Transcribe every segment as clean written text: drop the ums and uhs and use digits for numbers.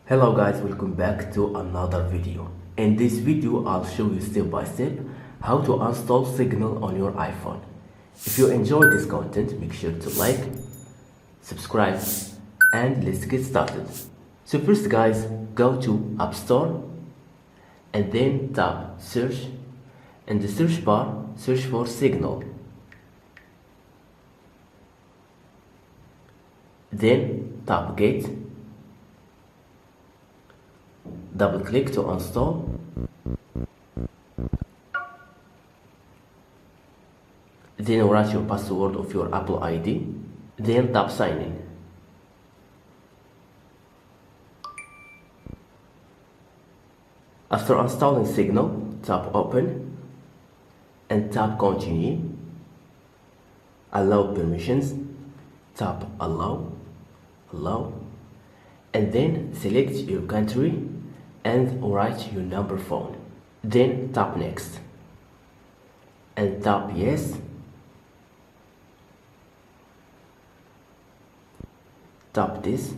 Hello guys, welcome back to another video. In this video I'll show you step by step how to install Signal on your iPhone. If you enjoy this content, make sure to like, subscribe, and let's get started. So first guys, go to App Store and then tap search. In the search bar, search for Signal. Then tap Get. Double click to install. Then write your password of your Apple ID. Then tap sign in. After installing Signal, tap open and tap continue. Allow permissions. Tap allow, and then select your country and write your number phone. Then tap next and tap yes. Tap this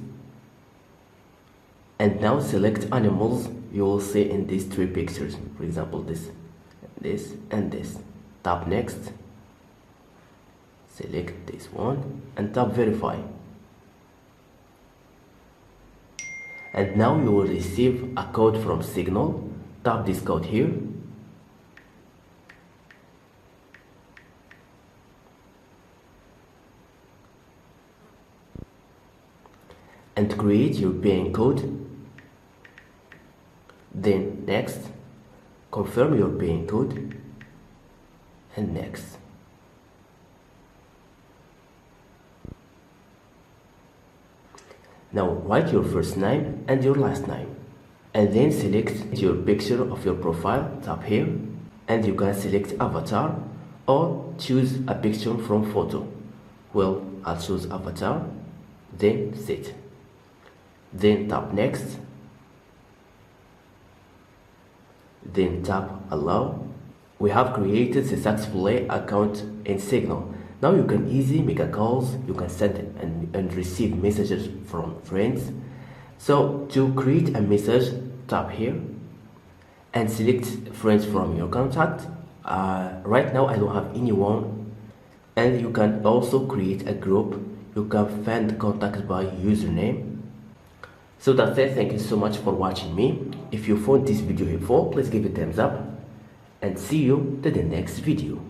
and now select animals you will see in these three pictures. For example, this, and this. Tap next, select this one and tap verify. And now you will receive a code from Signal. Tap this code here. And create your paying code. Then next, confirm your paying code and next. Now write your first name and your last name and then select your picture of your profile. Tap here and you can select avatar or choose a picture from photo. Well, I'll choose avatar, then set. Then tap next, then tap allow. We have created successfully account in Signal. Now you can easily make a calls, you can send and receive messages from friends. So to create a message, tap here and select friends from your contact. Right now I don't have anyone, and you can also create a group. You can find contact by username. So that's it. Thank you so much for watching me. If you found this video helpful, please give it a thumbs up and see you to the next video.